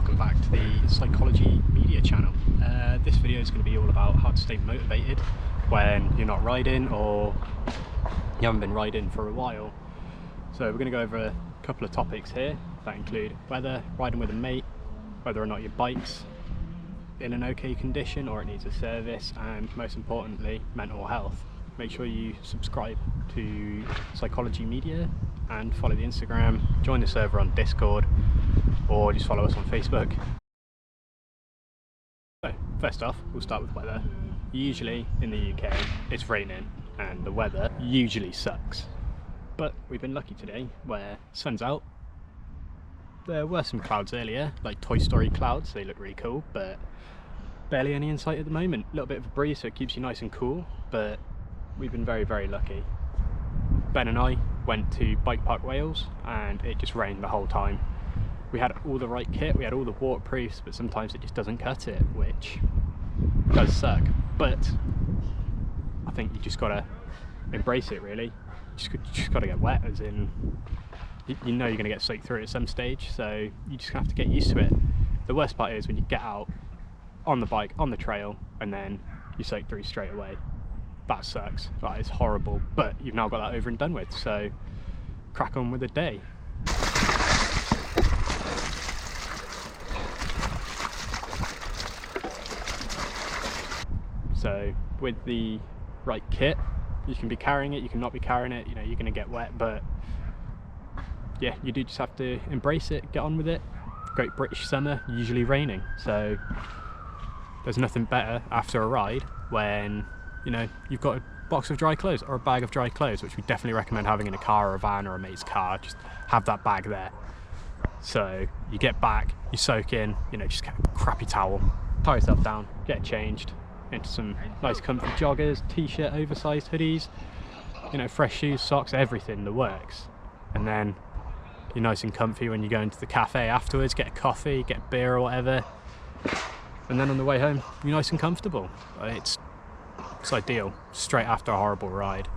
welcome back to the Psychology Media channel. This video is going to be all about how to stay motivated when you're not riding or you haven't been riding for a while. So we're going to go over a couple of topics here that include weather, riding with a mate, whether or not your bike's in an okay condition or it needs a service, and most importantly, mental health. Make sure you subscribe to Psychology Media and follow the Instagram, join the server on Discord, or just follow us on Facebook. So first off, we'll start with weather. Usually in the UK it's raining and the weather usually sucks, but we've been lucky today where sun's out. There were some clouds earlier, like Toy Story clouds, they look really cool, but barely any in sight at the moment. A little bit of a breeze so it keeps you nice and cool, but we've been very lucky. Ben and I went to Bike Park Wales and it just rained the whole time. We had all the right kit, we had all the waterproofs, but sometimes it just doesn't cut it, which does suck. But I think you just gotta embrace it really. You just gotta get wet, as in, you know you're gonna get soaked through at some stage, so you just have to get used to it. The worst part is when you get out on the bike, on the trail, and then you soak through straight away. That sucks, that is horrible, but you've now got that over and done with, so crack on with the day. So with the right kit, you can be carrying it, you can not be carrying it, you know, you're going to get wet, but yeah, you do just have to embrace it, get on with it. Great British summer, usually raining, so there's nothing better after a ride when, you know, you've got a box of dry clothes or a bag of dry clothes, which we definitely recommend having in a car or a van or a mate's car. Just have that bag there. So you get back, you soak in, you know, just get a crappy towel, tie yourself down, get changed into some nice comfy joggers, t-shirt, oversized hoodies, you know, fresh shoes, socks, everything, the works. And then you're nice and comfy when you go into the cafe afterwards, get a coffee, get a beer or whatever. And then on the way home, you're nice and comfortable. It's ideal, straight after a horrible ride.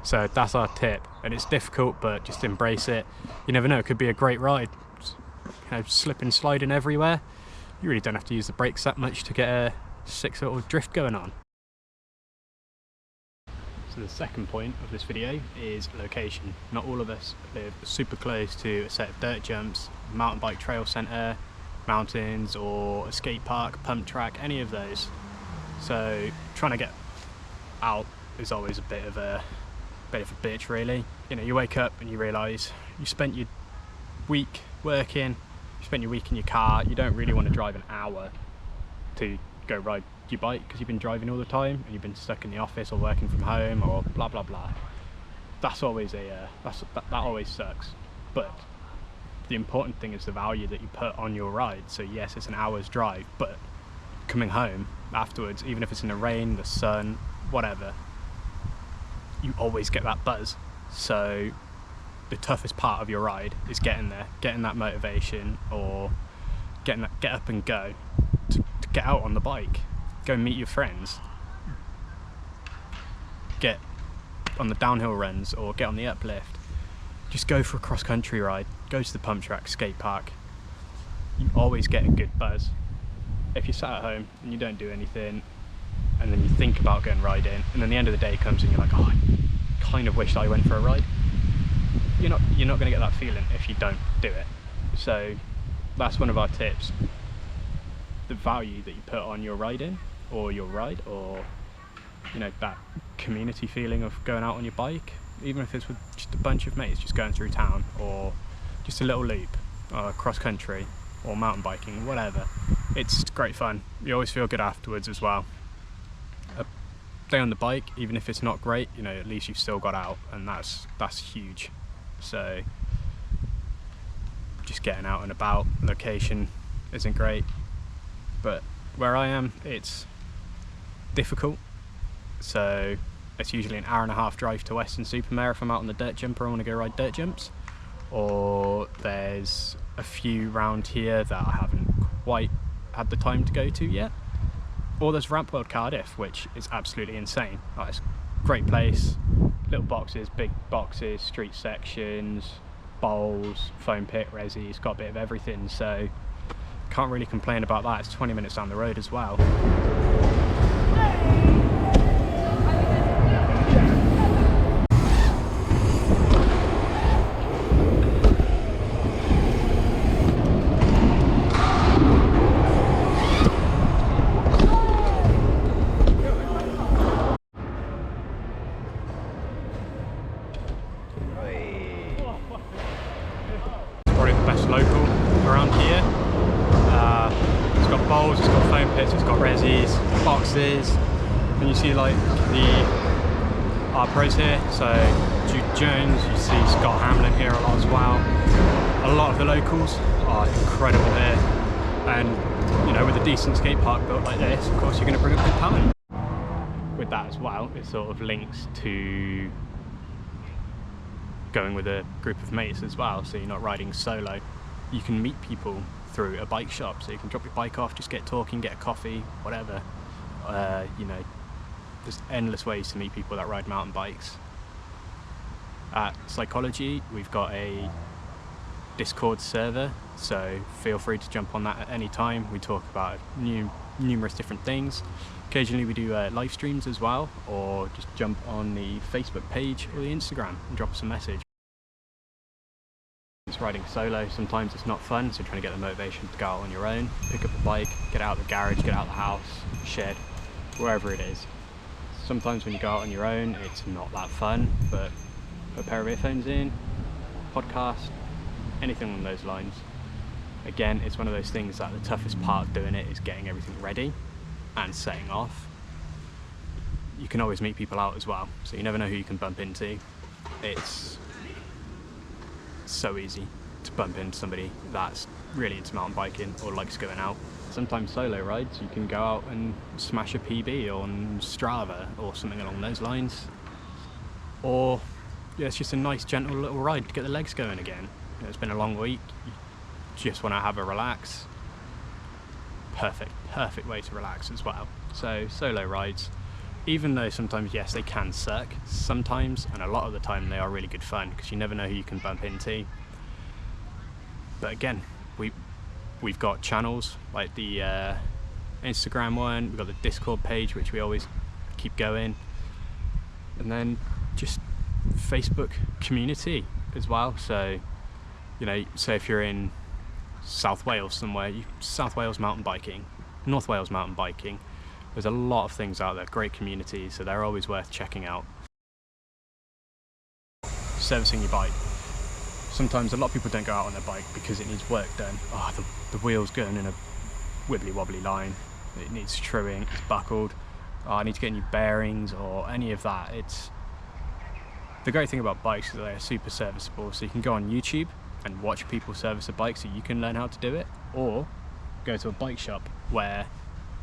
So that's our tip, and it's difficult, but just embrace it. You never know, it could be a great ride. You know, slipping, sliding everywhere. You really don't have to use the brakes that much to get a sick little drift going on. So the second point of this video is location. Not all of us live super close to a set of dirt jumps, mountain bike trail centre, mountains, or a skate park, pump track, any of those. So trying to get out is always a bit of a bitch really. You know, you wake up and you realise you spent your week working, you spent your week in your car, you don't really want to drive an hour to go ride your bike because you've been driving all the time and you've been stuck in the office or working from home or blah blah blah. That's always that always sucks. But the important thing is the value that you put on your ride. So yes, it's an hour's drive, but coming home afterwards, even if it's in the rain, the sun, whatever, you always get that buzz. So the toughest part of your ride is getting there, getting that motivation, or getting that get up and go to get out on the bike, go meet your friends, get on the downhill runs or get on the uplift, just go for a cross-country ride, go to the pump track, skate park. You always get a good buzz. If you're sat at home and you don't do anything and then you think about going riding and then the end of the day comes and you're like, oh, I kind of wish I went for a ride, you're not going to get that feeling if you don't do it. So that's one of our tips. The value that you put on your riding or your ride, or you know, that community feeling of going out on your bike, even if it's with just a bunch of mates just going through town, or just a little loop, or cross country, or mountain biking, whatever. It's great fun. You always feel good afterwards as well. A day on the bike, even if it's not great, you know, at least you've still got out, and that's huge. So just getting out and about. Location isn't great, but where I am, it's difficult. So it's usually an hour-and-a-half drive to Weston-super-Mare if I'm out on the dirt jumper and want to go ride dirt jumps, or there's a few round here that I haven't quite had the time to go to yet, or there's Ramp World Cardiff, which is absolutely insane. Like, it's a great place, little boxes, big boxes, street sections, bowls, foam pit, resi, it's got a bit of everything. So Can't really complain about that. It's 20 minutes down the road as well. Probably the best local around here. It's got bowls, it's got foam pits, it's got resis, boxes, and you see like our pros here. So Jude Jones, you see Scott Hamlin here a lot as well. A lot of the locals are incredible here, and you know, with a decent skate park built like this, of course you're going to bring a good time. With that as well, it sort of links to going with a group of mates as well, so you're not riding solo. You can meet people through a bike shop, so you can drop your bike off, just get talking, get a coffee, whatever. You know, there's endless ways to meet people that ride mountain bikes. At Psychology, we've got a Discord server, so feel free to jump on that at any time. We talk about numerous different things. Occasionally we do live streams as well, or just jump on the Facebook page or the Instagram and drop us a message. It's riding solo, sometimes it's not fun, so trying to get the motivation to go out on your own, pick up a bike, get out of the garage, get out of the house, shed, wherever it is. Sometimes when you go out on your own, it's not that fun, but put a pair of earphones in, podcast, anything along those lines. Again, it's one of those things that the toughest part of doing it is getting everything ready and setting off. You can always meet people out as well, so you never know who you can bump into. It's so easy to bump into somebody that's really into mountain biking or likes going out. Sometimes solo rides, you can go out and smash a PB on Strava or something along those lines. Or yeah, it's just a nice gentle little ride to get the legs going again. You know, it's been a long week, you just want to have a relax. Perfect way to relax as well. So solo rides, even though sometimes, yes, they can suck sometimes, and a lot of the time they are really good fun because you never know who you can bump into. But again, we've got channels like the Instagram one, we've got the Discord page which we always keep going, and then just Facebook community as well. So you know, so if you're in South Wales somewhere, South Wales mountain biking, North Wales mountain biking, there's a lot of things out there, great communities, so they're always worth checking out. Servicing your bike. Sometimes a lot of people don't go out on their bike because it needs work done. Oh, the wheel's going in a wibbly wobbly line, it needs truing, it's buckled, oh, I need to get new bearings or any of that. The great thing about bikes is that they're super serviceable, so you can go on YouTube and watch people service a bike so you can learn how to do it, or go to a bike shop where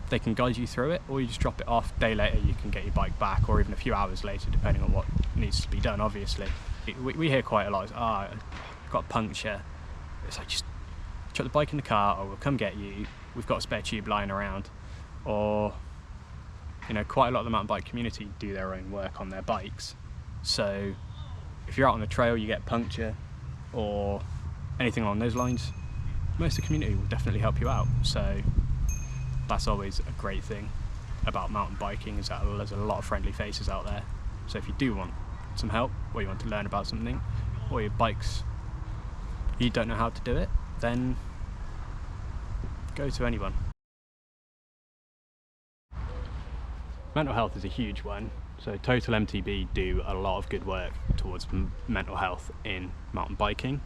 they can guide you through it, or you just drop it off. Day later you can get your bike back, or even a few hours later depending on what needs to be done. Obviously we hear quite a lot, I've got a puncture, it's like, just chuck the bike in the car or we'll come get you, we've got a spare tube lying around. Or you know, quite a lot of the mountain bike community do their own work on their bikes, so if you're out on the trail, you get a puncture or anything along those lines, most of the community will definitely help you out. So that's always a great thing about mountain biking, is that there's a lot of friendly faces out there. So if you do want some help, or you want to learn about something, or your bike's, you don't know how to do it, then go to anyone. Mental health is a huge one. So Total MTB do a lot of good work towards mental health in mountain biking.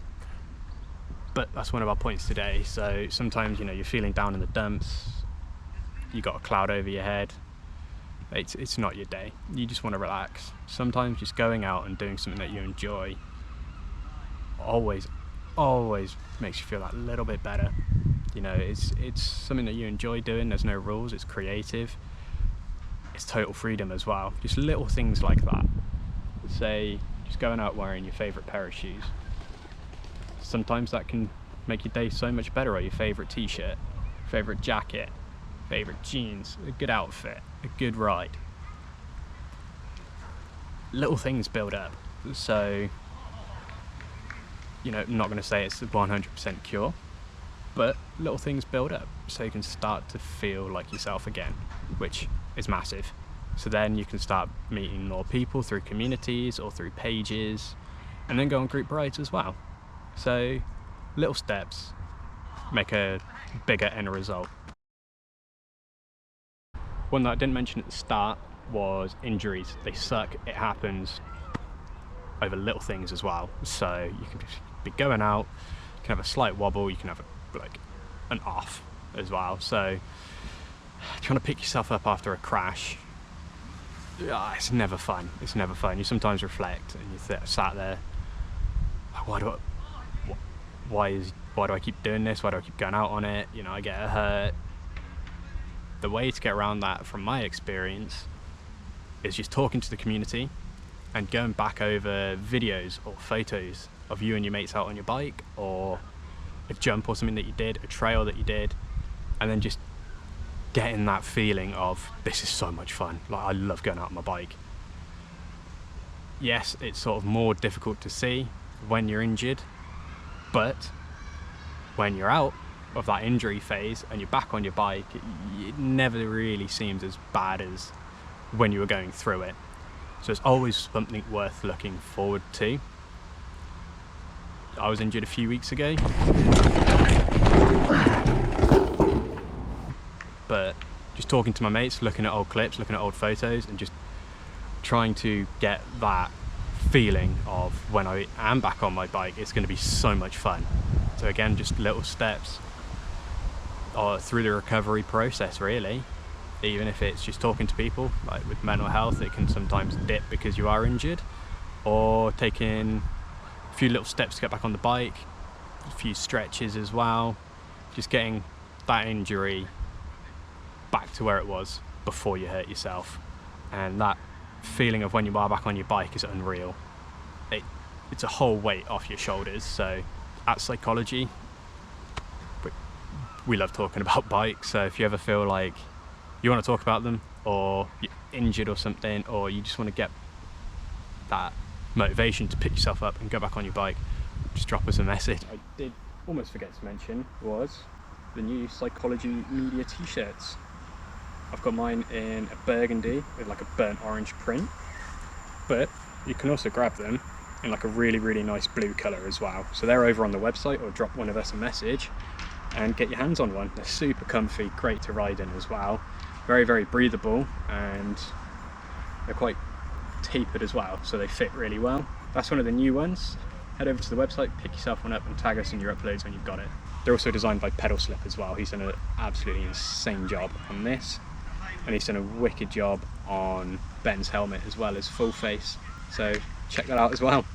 But that's one of our points today. So sometimes, you know, you're feeling down in the dumps, you got a cloud over your head, it's not your day, you just want to relax. Sometimes just going out and doing something that you enjoy always makes you feel that little bit better. You know, it's something that you enjoy doing, there's no rules, it's creative, it's total freedom as well. Just little things like that. Say, just going out wearing your favourite pair of shoes. Sometimes that can make your day so much better, or your favourite t-shirt, favourite jacket, favourite jeans, a good outfit, a good ride. Little things build up. So, you know, I'm not going to say it's the 100% cure, but little things build up, so you can start to feel like yourself again, which is massive. So then you can start meeting more people through communities or through pages, and then go on group rides as well. So little steps make a bigger end result. One that I didn't mention at the start was injuries. They suck, it happens over little things as well. So you can be going out, you can have a slight wobble, you can have an off as well. So trying to pick yourself up after a crash, it's never fun. It's never fun. You sometimes reflect and you sat there, why do I keep doing this? Why do I keep going out on it? You know, I get hurt. The way to get around that, from my experience, is just talking to the community and going back over videos or photos of you and your mates out on your bike, or a jump or something that you did, a trail that you did, and then just getting that feeling of, this is so much fun. Like, I love going out on my bike. Yes, it's sort of more difficult to see when you're injured, but when you're out of that injury phase and you're back on your bike, it never really seems as bad as when you were going through it. So it's always something worth looking forward to. I was injured a few weeks ago, but just talking to my mates, looking at old clips, looking at old photos, and just trying to get that feeling of, when I am back on my bike, it's going to be so much fun. So again, just little steps through the recovery process, really. Even if it's just talking to people, like with mental health, it can sometimes dip because you are injured, or taking a few little steps to get back on the bike, a few stretches as well, just getting that injury back to where it was before you hurt yourself. And that feeling of when you are back on your bike is unreal. It's a whole weight off your shoulders. So at Psychology, we love talking about bikes, so if you ever feel like you want to talk about them, or you're injured or something, or you just want to get that motivation to pick yourself up and go back on your bike, just drop us a message. I did almost forget to mention was the new Psychology Media t-shirts. I've got mine in a burgundy with like a burnt orange print, but you can also grab them in like a really, really nice blue colour as well. So they're over on the website, or drop one of us a message and get your hands on one. They're super comfy, great to ride in as well. Very, very breathable, and they're quite tapered as well, so they fit really well. That's one of the new ones. Head over to the website, pick yourself one up, and tag us in your uploads when you've got it. They're also designed by Pedal Slip as well. He's done an absolutely insane job on this, and he's done a wicked job on Ben's helmet as well as full face, so check that out as well.